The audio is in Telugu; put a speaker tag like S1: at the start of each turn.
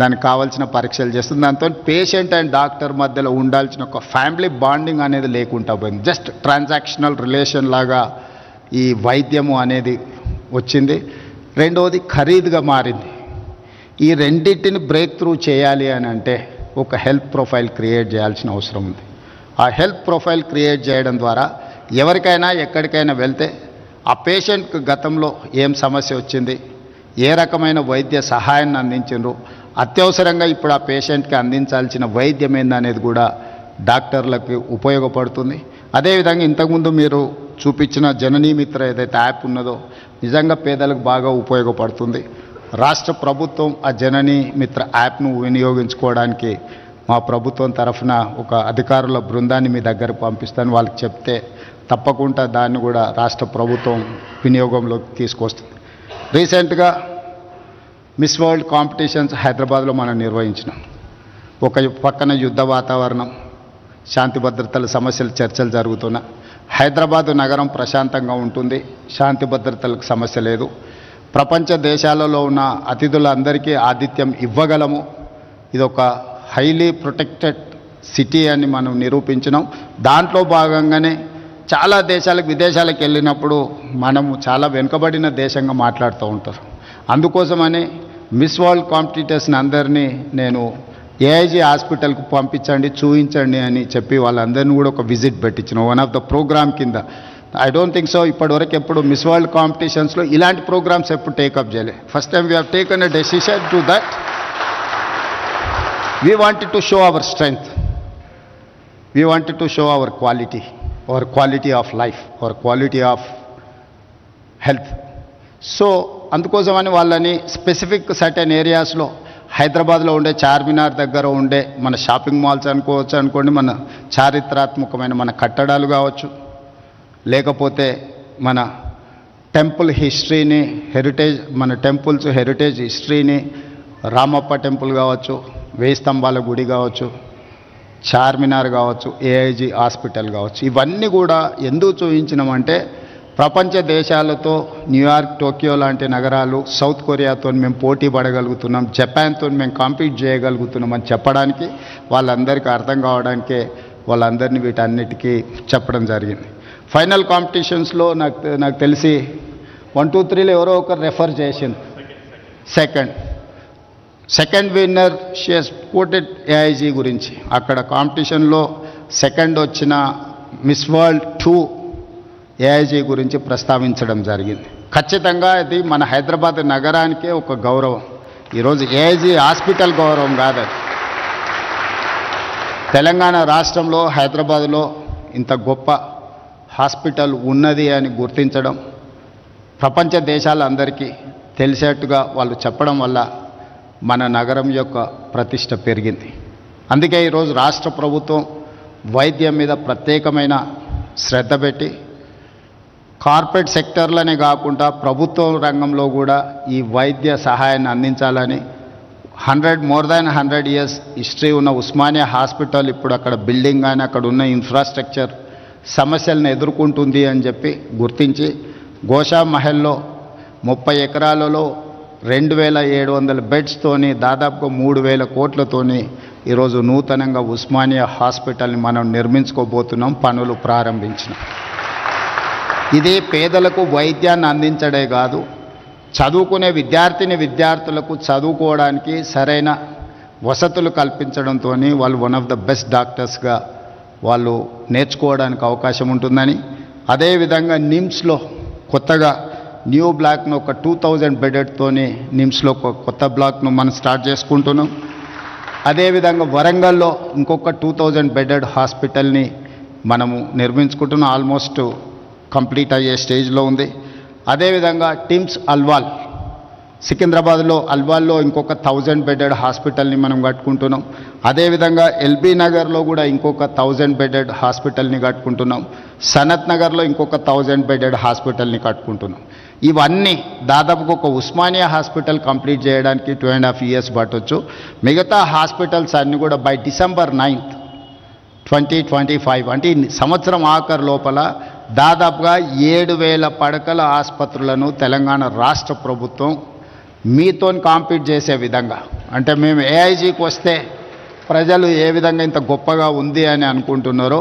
S1: దానికి కావాల్సిన పరీక్షలు చేస్తుంది. దాంతో పేషెంట్ అండ్ డాక్టర్ మధ్యలో ఉండాల్సిన ఒక ఫ్యామిలీ బాండింగ్ అనేది లేకుండా పోయింది. జస్ట్ ట్రాన్సాక్షనల్ రిలేషన్ లాగా ఈ వైద్యము అనేది వచ్చింది. రెండవది ఖరీదుగా మారింది. ఈ రెండింటిని బ్రేక్ త్రూ చేయాలి అని అంటే ఒక హెల్త్ ప్రొఫైల్ క్రియేట్ చేయాల్సిన అవసరం ఉంది. ఆ హెల్త్ ప్రొఫైల్ క్రియేట్ చేయడం ద్వారా ఎవరికైనా ఎక్కడికైనా వెళ్తే ఆ పేషెంట్కి గతంలో ఏం సమస్య వచ్చింది, ఏ రకమైన వైద్య సహాయాన్ని అందించారు, అత్యవసరంగా ఇప్పుడు ఆ పేషెంట్కి అందించాల్సిన వైద్యం ఏందనేది కూడా డాక్టర్లకు ఉపయోగపడుతుంది. అదేవిధంగా ఇంతకుముందు మీరు చూపించిన జననీ మిత్ర ఏదైతే యాప్ ఉన్నదో నిజంగా పేదలకు బాగా ఉపయోగపడుతుంది. రాష్ట్ర ప్రభుత్వం ఆ జననీ మిత్ర యాప్ను వినియోగించుకోవడానికి మా ప్రభుత్వం తరఫున ఒక అధికారుల బృందాన్ని మీ దగ్గరకు పంపిస్తాను. వాళ్ళకి చెప్తే తప్పకుండా దాన్ని కూడా రాష్ట్ర ప్రభుత్వం వినియోగంలోకి తీసుకొస్తుంది. రీసెంట్గా మిస్ వరల్డ్ కాంపిటీషన్స్ హైదరాబాద్లో మనం నిర్వహించినాం. ఒక పక్కన యుద్ధ వాతావరణం, శాంతి భద్రతల సమస్యలు చర్చలు జరుగుతున్నా హైదరాబాదు నగరం ప్రశాంతంగా ఉంటుంది, శాంతి భద్రతలకు సమస్య లేదు. ప్రపంచ దేశాలలో ఉన్న అతిథులందరికీ ఆతిథ్యం ఇవ్వగలము. ఇదొక హైలీ ప్రొటెక్టెడ్ సిటీ అని మనం నిరూపించినాం. దాంట్లో భాగంగానే చాలా దేశాలకు విదేశాలకు వెళ్ళినప్పుడు మనము చాలా వెనుకబడిన దేశంగా మాట్లాడుతూ ఉంటారు. అందుకోసమని మిస్ వరల్డ్ కాంపిటీటర్స్ని అందరినీ నేను ఏఐజీ హాస్పిటల్కు పంపించండి, చూపించండి అని చెప్పి వాళ్ళందరినీ కూడా ఒక విజిట్ పెట్టించిన వన్ ఆఫ్ ద ప్రోగ్రామ్ కింద. ఐ డోంట్ థింక్ సో ఇప్పటివరకు ఎప్పుడు మిస్ వరల్డ్ కాంపిటీషన్స్లో ఇలాంటి ప్రోగ్రామ్స్ ఎప్పుడు టేకప్ చేయలేదు. First time we have taken a decision to that. We wanted to show our strength, we wanted to show our quality of life, our quality of health. So అందుకోసమని వాళ్ళని స్పెసిఫిక్ సర్టెన్ ఏరియాస్లో హైదరాబాద్లో ఉండే చార్మినార్ దగ్గర ఉండే మన షాపింగ్ మాల్స్ అనుకోండి, మన చారిత్రాత్మకమైన మన కట్టడాలు కావచ్చు, లేకపోతే మన టెంపుల్ హిస్టరీని, మన టెంపుల్స్ హెరిటేజ్ హిస్టరీని, రామప్ప టెంపుల్ కావచ్చు, 1000 స్తంభాల గుడి కావచ్చు, చార్మినార్ కావచ్చు, ఏఐజీ హాస్పిటల్ కావచ్చు, ఇవన్నీ కూడా ఎందుకు చూపించినామంటే ప్రపంచ దేశాలతో న్యూయార్క్, టోక్యో లాంటి నగరాలు, సౌత్ కొరియాతో మేము పోటీ పడగలుగుతున్నాం, జపాన్తో మేము కాంపీట్ చేయగలుగుతున్నాం అని చెప్పడానికి, వాళ్ళందరికీ అర్థం కావడానికే వాళ్ళందరినీ వీటన్నిటికీ చెప్పడం జరిగింది. ఫైనల్ కాంపిటీషన్స్లో నాకు తెలిసి 1, 2, 3లో ఎవరో ఒకరు రెఫర్ చేసింది. Second winner she has quoted AIG గురించి. అక్కడ కాంపిటీషన్లో సెకండ్ వచ్చిన మిస్ వరల్డ్ 2 ఏఐజీ గురించి ప్రస్తావించడం జరిగింది. ఖచ్చితంగా ఇది మన హైదరాబాద్ నగరానికే ఒక గౌరవం. ఈరోజు ఏఐజీ హాస్పిటల్ గౌరవం కాదు, తెలంగాణ రాష్ట్రంలో హైదరాబాద్లో ఇంత గొప్ప హాస్పిటల్ ఉన్నది అని గుర్తించడం, ప్రపంచ దేశాలందరికీ తెలిసేట్టుగా వాళ్ళు చెప్పడం వల్ల మన నగరం యొక్క ప్రతిష్ట పెరిగింది. అందుకే ఈరోజు రాష్ట్ర ప్రభుత్వం వైద్యం మీద ప్రత్యేకమైన శ్రద్ధ పెట్టి కార్పొరేట్ సెక్టర్లనే కాకుండా ప్రభుత్వ రంగంలో కూడా ఈ వైద్య సహాయాన్ని అందించాలని మోర్ దాన్ 100 years హిస్టరీ ఉన్న ఉస్మానియా హాస్పిటల్ ఇప్పుడు అక్కడ బిల్డింగ్ కానీ అక్కడ ఉన్న ఇన్ఫ్రాస్ట్రక్చర్ సమస్యలను ఎదుర్కొంటుంది అని చెప్పి గుర్తించి గోషా మహల్లో 30 ఎకరాలలో 2700 బెడ్స్తోని దాదాపుగా 3000 కోట్లతోని ఈరోజు నూతనంగా ఉస్మానియా హాస్పిటల్ని మనం నిర్మించుకోబోతున్నాం, పనులు ప్రారంభించినాం. ఇది పేదలకు వైద్యాన్ని అందించడే కాదు, చదువుకునే విద్యార్థులకు చదువుకోవడానికి సరైన వసతులు కల్పించడంతో వాళ్ళు వన్ ఆఫ్ ద బెస్ట్ డాక్టర్స్గా వాళ్ళు నేర్చుకోవడానికి అవకాశం ఉంటుందని, అదేవిధంగా నిమ్స్లో కొత్తగా న్యూ బ్లాక్ను ఒక 2000 బెడెడ్తోని నిమ్స్లో ఒక కొత్త బ్లాక్ను మనం స్టార్ట్ చేసుకుంటున్నాం. అదేవిధంగా వరంగల్లో ఇంకొక 2000 బెడెడ్ హాస్పిటల్ని మనము నిర్మించుకుంటున్నాం, ఆల్మోస్ట్ కంప్లీట్ అయ్యే స్టేజ్లో ఉంది. అదేవిధంగా టిమ్స్ అల్వాల్ సికింద్రాబాద్లో అల్వాల్లో ఇంకొక 1000 బెడెడ్ హాస్పిటల్ని మనం కట్టుకుంటున్నాం. అదేవిధంగా ఎల్బీ నగర్లో కూడా ఇంకొక 1000 బెడెడ్ హాస్పిటల్ని కట్టుకుంటున్నాం. సనత్ నగర్లో ఇంకొక 1000 బెడెడ్ హాస్పిటల్ని కట్టుకుంటున్నాం. ఇవన్నీ దాదాపుగా ఒక ఉస్మానియా హాస్పిటల్ కంప్లీట్ చేయడానికి 2.5 years పట్టవచ్చు. మిగతా హాస్పిటల్స్ అన్నీ కూడా బై December 9th, 2025 అంటే సంవత్సరం ఆఖరు లోపల దాదాపుగా 7000 పడకల ఆసుపత్రులను తెలంగాణ రాష్ట్ర ప్రభుత్వం మీతో కాంపీట్ చేసే విధంగా, అంటే మేము ఏఐజీకి వస్తే ప్రజలు ఏ విధంగా ఇంత గొప్పగా ఉంది అని అనుకుంటున్నారో